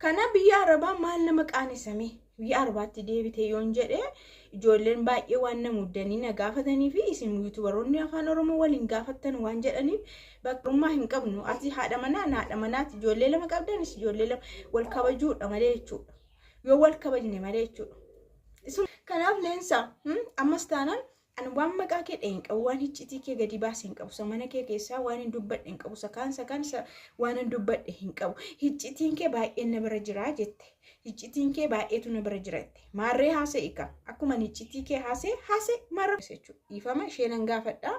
Kana biyya Arabaa maal nama qaanesame biyya Arabaatti deebite yoon jedhe ijoolleen baay'ee waan na muddanii na gaafatanii fi isin yuutubaroonni afaan Oromoo waliin gaafattan waan jedhaniif bakkummaa hin qabnu. Ati haadha manaati ijoollee lama qabdanis ijoollee lama wal kabajuudha malee jechuudha. Yoo wal kabajne malee jechuudha. Kanaaf leensa ammas taanaan ani waan maqaa kee dheen qabu waan hiccitii kee gadi baasee hin qabu samana kee keessaa waan hin dubbadhe hin qabu sakaan waan hin dubbadhe hin qabu hiccitiin kee baay'ee na bira jira jette hiccitiin kee baay'eetu na bira jiratte maarree haasa'e ka akkuma hiccitii kee haasa'e maarra jechuudha dhiifama ishee nan gaafadha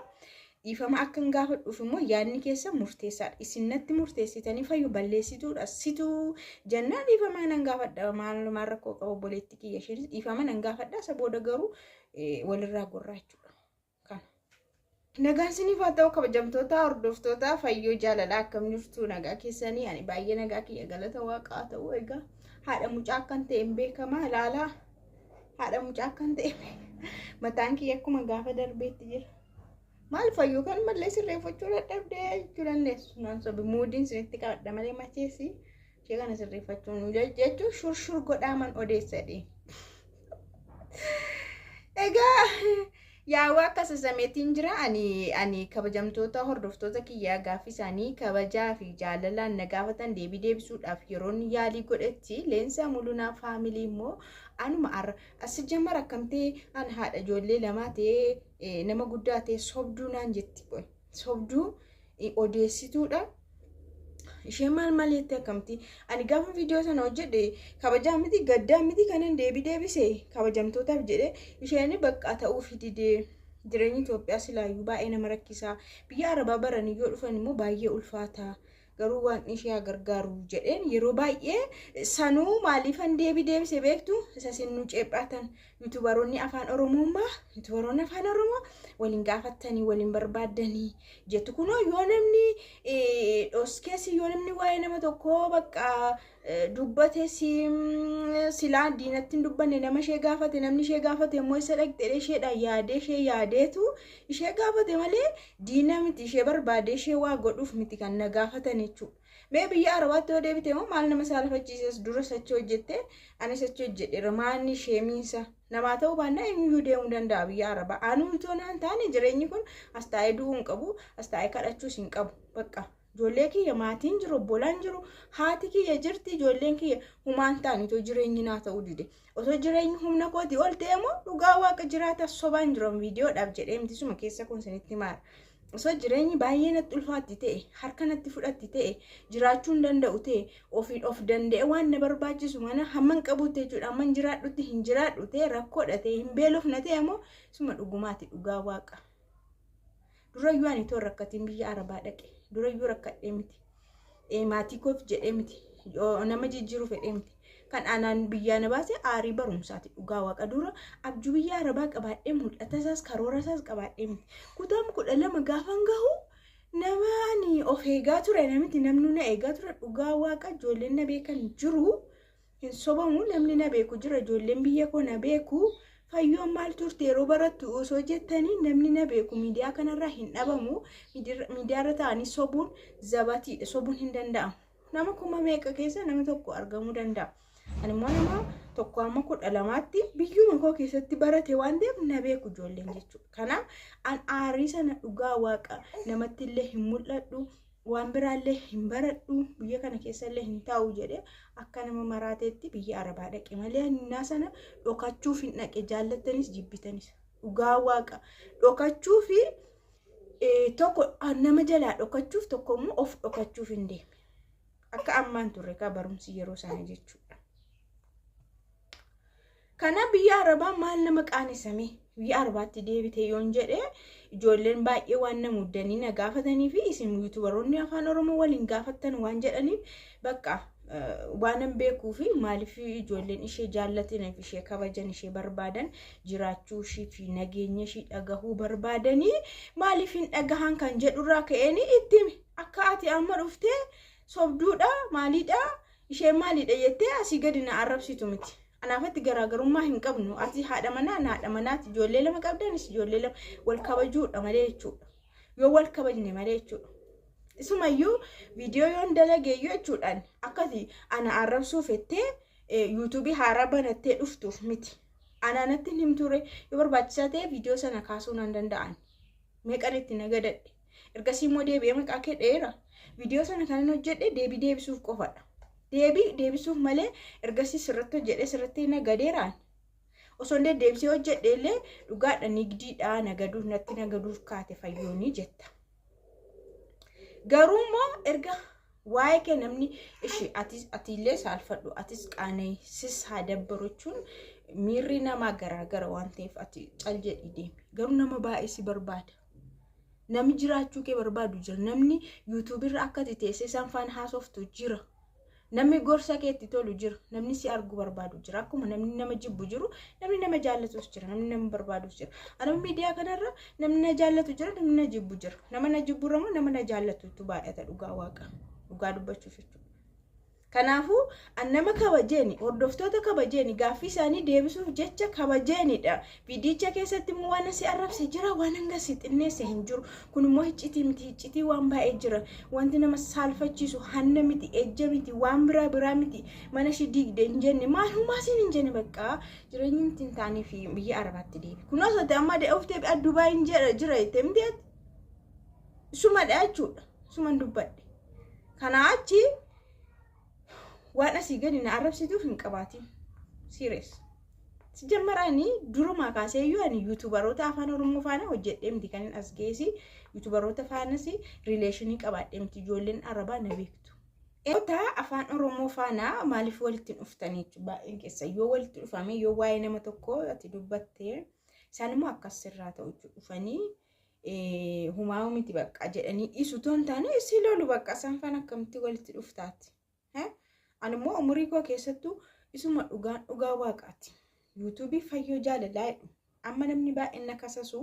dhiifama akka hin gaafadhuuf immoo yaadni keessa murteessaadha isinnatti murteessitanii fayyu balleessituudha situu jannaa dhiifama nan gaafadha maal rakkoo qabu obboleetti kiyya ishee dhiifama nan gaafadha isa booda garuu walirraa gorraachuudha kana nagaan siniif haa ta'u kabajamtoota hordoftoota fayyoo jaalalaa akkam jirtu nagaa keessanii ani baay'ee nagaa kiyya galata waaqaa ta'u egaa haadha mucaa akkan ta'e beekama ilaalaa haadha mucaa akkan ta'e mataan kiyya akkuma gaafa darbeetti jira maal fayyoo kan mallee sirreeffachuu dadhabdee jiranneessu naan sobi muudiin sinitti qabadha malee macheessi ishee kana sirreeffachuun jechuun shurshur godhaaman odeessadhe egaa yaa waaqa sasameetiin jira ani kabajamtoota hordoftoota kiyyaa gaaffii isaanii kabajaa fi jaalalaan na gaafatan deebisuudhaaf yeroon yaalii godhetti leensa mulunaa faamilii immoo anuma as jammar akkamtee an haadha ijoollee lamaa ta'ee nama guddaa ta'e sobduu naan jetti sobduu odeessituudha. Ishee maal jettee akkamti ani gaafa viidiyoo sana hojjedhe kabajaa miti gaddaa miti kanan deebisee kabajamtootaaf jedhe isheen bakka ta'uuf didee jireenyi Itoophiyaa silaayyuu baay'ee nama rakkisaa biyya Arabaa baranii yoo dhufan immoo baay'ee ulfaataa garuu waan ishee gargaaru jedheen yeroo baay'ee sanuu maaliifan deebisee beektu isa sinnu ceephaatan yuutubaroonni afaan Oromoo waliin gaafatanii waliin barbaadanii jettu kunoo yoo namni dhoskeessi yoo namni waa'ee nama tokkoo bakka dubbate silaa diinatti hin dubbanne nama ishee gaafate namni ishee gaafate immoo isa dhaqxee isheedhaan ishee yaadeetu ishee gaafate malee diina miti ishee barbaade ishee waa godhuuf miti kan na gaafatan jechuudha. Mee biyya Arabaatti yoo deebite immoo maal nama saalafachiisas dura sachi hojjette ani sachi hojjedheera maanni ishee miinsa namaa ta'uu baannaa eenyuyyuu deemuu danda'a biyya Arabaa anuu itoo naan taane jireenyi kun as taa'ee du'uu hin qabu as taa'ee kadhachuus hin qabu bakka. Ijoollee kiyya maatiin jiru obbolaan jiru haati kiyya jirti ijoolleen kiyya humaan ta'anitoo jireenyi naa ta'uu dide osoo jireenyi humna kooti ol ta'e immoo dhugaa waaqa jiraata sobaan jiran viidiyoodhaaf jedhee mitisuma keessa kun sinitti maara osoo jireenyi baay'ee natti ulfaatti ta'e harka natti fudhatti ta'e jiraachuu hin danda'u ta'e of danda'e waan na barbaachisu mana hamman qabuutti jechuudha hamman jiraadhutti hin jiraadhu ta'e rakkoodha ta'e hin beelofna ta'e immoo suma dhugumaati dhugaa waaqa durayyuu ani too rakkatiin biyya Arabaa dhaqe durayyuu rakkadhee miti maatii koof jedhee miti nama jijjiiruuf jedhee miti kan anaan biyyaa na baase aarii barumsaati dhugaa waaqa dura abjuu biyya Arabaa qabaadhee mul'ata isaas karoora isaas qabaadhee miti kutaan 12 gaafan gahu namani of eegaa ture namiti namnu na eegaa ture dhugaa waaqa ijoolleen na beekan jiru hin sobamu namni na beeku jira ijoolleen biyya koo na beeku fayyoo maal turte yeroo barattu osoo jettanii namni na beeku miidiyaa kanarraa hin dhabamu miidiyaarra ta'anii sobuun zabatiidha sobuun hin danda'amu nama kuma meeqa keessa nama tokko argamuu danda'a ani immoo nama tokko amma 12tti biyyuma koo keessatti barate waan ta'eef na beeku ijoolleen jechuudha kanaaf an aarii sana dhugaa waaqa namatti illee hin mul'adhu waan biraallee hin baradhu biyya kana keessallee hin taa'u jedhe akka nama maraateetti biyya Arabaa dhaqe malee innaa sana dhokachuuf hin dhaqe jaallattanis jibbitanis dhugaa waaqa dhokachuu fi tokko nama jalaa dhokachuuf tokko immoo of dhokachuuf hin deeme akka ammaan turre ka barumsi yeroo sana jechuudha. Kana biyya Arabaa maal nama qaanesame biyya Arabaatti deebite yoon jedhe ijoolleen baay'ee waan na muddanii na gaafatanii fi isin yuutubaroonni afaan Oromoo waliin gaafattan waan jedhaniif bakka waan beekuu fi maaliif ijoolleen ishee jaallataniif ishee kabajan ishee barbaadan jiraachuu ishee fi nageenya ishee dhagahuu barbaadanii maaliif hin dhagahan kan jedhurraa ka'een itti akka ati amma dhuftee sobduudha maaliidha ishee maaliidha jettee asii gadi na arrabsitu miti. Anaafatti garaagarummaa hin qabnu ati haadha manaati ijoollee lama qabdanis ijoollee lama wal kabajuudha malee jechuudha yoo wal kabajne malee jechuudha isumayyuu viidiyoo yoon dalageeyyuu jechuudhaan akkati ana arrabsuuf ettee yuutuubii haaraa banattee dhuftuuf miti. Anaanatti himture yoo barbaachisaa ta'e viidiyoo sana kaasuu nan danda'an. Meeqan itti nagadadhe. Ergasii immoo deebi'ee maqaa kee dheera. Viidiyoo sana kan hojjedhe deebisuuf qofadha. Deebisuuf malee ergasii sirratti hojjedhe sirratti nagadeeraan. Osoo deebisee hojjedhe illee dhugaadha nigdiidha nagaduuf natti nagaduuf kaate fayyoonii jetta. Garuu immoo erga waa'ee kee namni ishee atiillee saalfadhu atis qaanaysis haa dabbaruchuun miirri namaa garaagara waan ta'eef ati cal jedhi deemi. Garuu nama baay'ee si barbaada. Namni jiraachuu kee barbaadu jira. Namni yuutuubiirra akka ati teessee isaan faana haasoftu jira. Namni gorsa keetti tolu jira. Namni si argu barbaadu jira. Akkuma namni nama jibbu jiru, namni nama jaallatus jira. Namni nama barbaadus jira. Anuma miidiyaa kanarra namni na jaallatu jira, namni na jibbu jira. Nama na jibbu irra nama na jaallatutu baay'ata dhugaa waaqa. Dhugaa dubbachuuf jechuudha. Kanaafuu nama kabajeeni hordoftoota kabajeeni gaaffii isaanii deebisuuf jecha kabajeenidha. Viidiyicha keessatti immoo waan si arrabse jira, waan hanga si xinneesse hin jiru. Kun immoo hiccitii miti, hiccitii waan baay'ee jira. Wanti nama saalfachiisu hanna miti, ejja miti, waan biraa miti. Mana ishii diigde hin jenne maalummaa siin hin jenne bakka jireenyi miti hin taanee fi biyya Arabaatti deebi. Kunoo sote amma dee'uftee Dubaay hin jira jettee miti sumadha jechuudha. Suman dubbadhe. Kana achi waan asii gadi na arrabsituuf hin qabaatin. Serious. Si jammaraanii duruma kaaseeyyuu ani yuutubaroota afaan Oromoo faana hojjedhee miti kan as geessi yuutubaroota faanas rileeshinii qabaadhee miti ijoolleen Arabaa na beektu. Eeyotaa afaan Oromoo faana maaliif walitti dhuftanii baay'een keessa yoo walitti dhufame yoo waa'ee nama tokko ati dubbattee isaan immoo akkas sirraa ta'u dhufanii humaa miti bakka jedhanii dhiisu toon taane si lolu bakka isaan faana akkamitti walitti dhuftaati. Anummoo umurii koo keessattuu isuma dhugaa waaqaati. Yuutuubii fayyoo jaalalaa jedhu. Amma namni baay'een na kasasu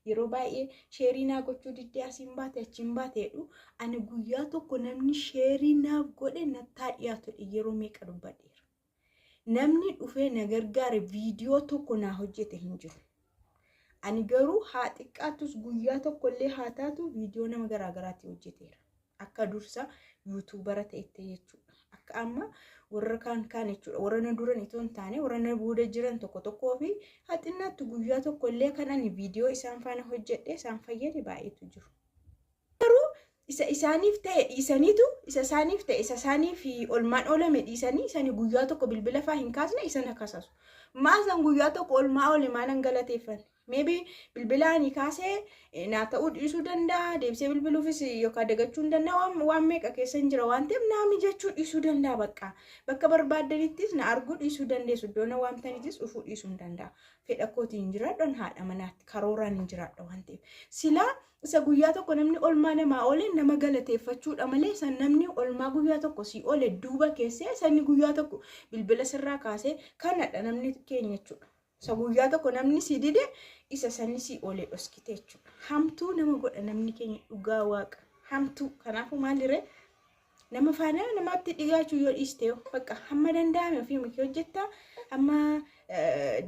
yeroo baay'ee sheerii naa gochuu diddee asiin baate achiin baate jedhu ani guyyaa tokko namni sheerii naaf godhe nattaa dhiyaatu yeroo meeqa dubbadheera. Namni dhufee na gargaare viidiyoo tokko naa hojjete hin jiru. Ani garuu haa xiqqaatus guyyaa tokkollee haa taatu viidiyoo nama garaagaraatti hojjeteera. Akka dursa yuutuubara ta'etti jechuudha. Akka amma warra kaan jechuudha. Warra na duran itoo hin taane warra na booda jiran tokko fi haxinnaatti guyyaa tokkollee kan ani viidiyoo isaan faana hojjedhe isaan fayyade baay'eetu jiru. Garuu isa isaaniif ta'e dhiisaniitu isa isaaniif olmaan oolame dhiisanii isani guyyaa tokko bilbila faa hin kaasne isa na kasasu. Maasan guyyaa tokko olmaa oole maalan galateeffanne. Maybe bilbilaanii kaasee naa ta'uu dhiisuu danda'a. Deebisee bilbiluufis yookaan dagachuu hin danda'a. Waan meeqa keessa hin jira waan ta'eef naami jechuu dhiisuu danda'a bakka. Bakka barbaadanittis na arguu dhiisuu dandeessu. Iddoo na waamtanittis dhufuu dhiisuu hin danda'a. Fedha kootiin hin jiraadhaan haadha manaatti karooraan hin jiraadha waan ta'eef. Silaa isa guyyaa tokko namni olmaa namaa oole nama galateeffachuudha malee san namni olmaa guyyaa tokko si oole duuba keessee sanni guyyaa tokko bilbila sirraa kaasee kanadha namni keenya jechuudha. Sa guyyaa tokko namni si dide isa sanni si oole dhoskite jechuudha. Hamtuu nama godha namni keenya dhugaa waaqa. Hamtuu kanaafuu maaliree nama faana namaatti dhiyaachuu yoo dhiiste bakka hamma danda'ame ofii makee hojjetta amma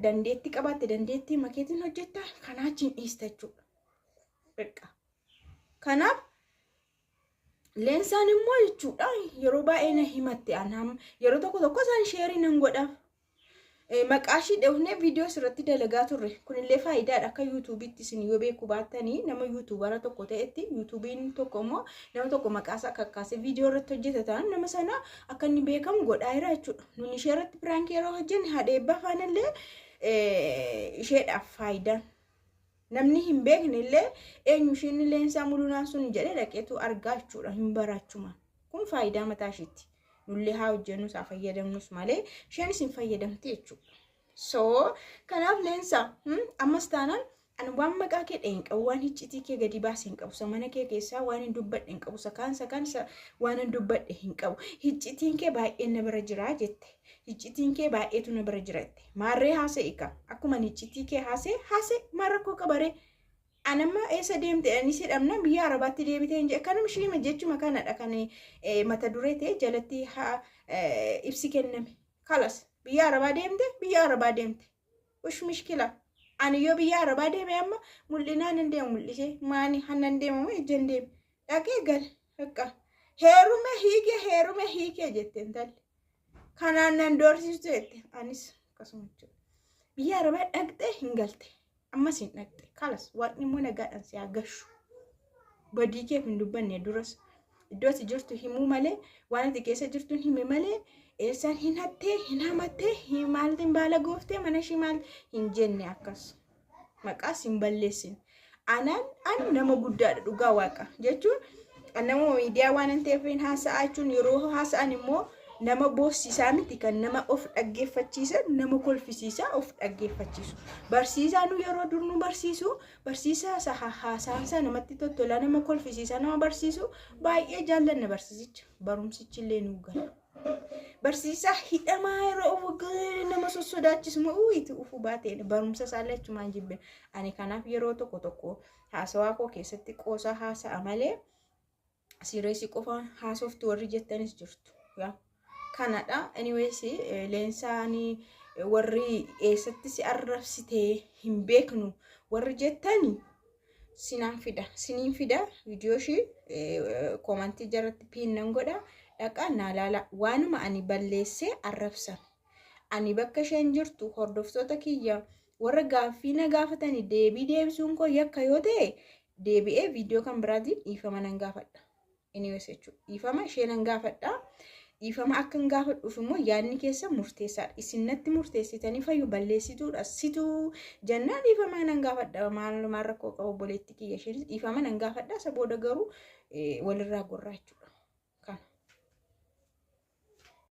dandeetti qabaatte dandeetti makeetiin hojjetta kanaachiin dhiiste jechuudha. Bakka kanaaf leensaan immoo jechuudha yeroo baay'ee na himatte anam yeroo tokko isaan sheerii nan godhaaf. Maqaashii dhufnee viidiyoo sirratti dalagaa turre. Kunillee faayidaadha akka yuutuubiitti isin yoo beeku baattanii nama yuutuubara tokko ta'etti yuutuubiin tokko immoo nama tokko maqaasaa kakkaasee viidiyoo irratti hojjetan nama sana akka inni beekamu godhaa jira jechuudha. Nuni ishee irratti piraankii yeroo hojjenne haadheebba faanallee isheedhaaf faayidaan. Namni hin beekne illee eenyu isheen leensaa mulunaan sun jedhee dhaqeetu argaa jechuudha hin baraachuma. Kun faayidaa mataa isheetti. Nullee haa hojjennu saa fayyadamnus malee isheenis hin fayyadamte jechuudha. So kanaaf leensaa ammas taanaan ani waan maqaa kee dheen qabu waan hiccitii kee gadi baasee hin qabu sa mana kee keessaa waan hin dubbadhe hin qabu sa kaansa waan hin dubbadhe hin qabu. Hiccitiin kee baay'ee na bira jira jette. Hiccitiin kee baay'eetu na bira jira jette. Maarree haasa'e ka akkuma hiccitii kee haasa'e maarra koo qabaree. Anamma eessa deemte ani sidhamna biyya Arabaatti deebitee hin jedhe kanam ishii jechuma kanadha kan mata duree ta'e jalatti ibsi kenname. Kalas biyya Arabaa deemte. Ush mishkila. Ani yoo biyya Arabaa deeme amma mul'inaan hin deemu mul'isee maani hannan deemamu ejjan deeme. Dhaqee gal Akka heerume hiike jette intalli. Kanaan nan doorsistu jette anis akkasuma jechuudha. Biyya Arabaa dhaqxee hin galte. Ammas hin dhaqxe. Kalas waaqni immoo nagaadhaan si haa gashu. Badii keef hin dubbanne duras. Iddoo ati jirtu himuu malee waan ati keessa jirtuun hime malee eessaan hin hattee hin hamattee hin maaltiin baala gooftee mana ishii maal hin jenne akkas. Maqaas hin balleessin. Ani nama guddaadha dhugaa waaqa jechuun nama miidiyaa waan ta'eef haasa'aa jechuun yeroo haasa'an immoo nama boosisaa miti kan nama of dhaggeeffachiisan nama kolfisiisaa of dhaggeeffachiisu. Barsiisaan yeroo dur nu barsiisu barsiisaa haasaansa namatti toltola nama kolfisiisaa nama barsiisu baay'ee jaallanna barsiisicha barumsichi illee nu gala. Barsiisaa hidhamaa yeroo nama sossodaachisu itti ufu baatee barumsa isaallee achumaan jibbe. Ani kanaaf yeroo tokko haasawaa koo keessatti qoosaa haasa'a malee sireesii qofa haasoftu warri jettanis jirtu. Kanadha. Anyways leensaanii warri eessatti si arrabsitee hin beeknu warri jettani siniin fida viidiyoo ishii koomantii jalatti pinnan godha. Dhaqaa naa laala waanuma ani balleessee arrabsan. Ani bakka isheen jirtu hordoftoota kiyya warra gaaffii na gaafatanii deebii deebisuun koo yakka yoo ta'e deebi'ee viidiyoo kan biraatiin dhiifama nan gaafadha. Anyways jechuudha. Dhiifama ishee nan gaafadha. Dhiifama akka hin gaafadhuuf immoo yaadni keessa murteessaadha. Isin natti murteessitanii fayyu balleessituudha. Situu jennaan dhiifama nan gaafadha. Maal rakkoo qaba obboleetti kiyya isheenis dhiifama nan gaafadha. Isa booda garuu walirraa gorraa jechuudha.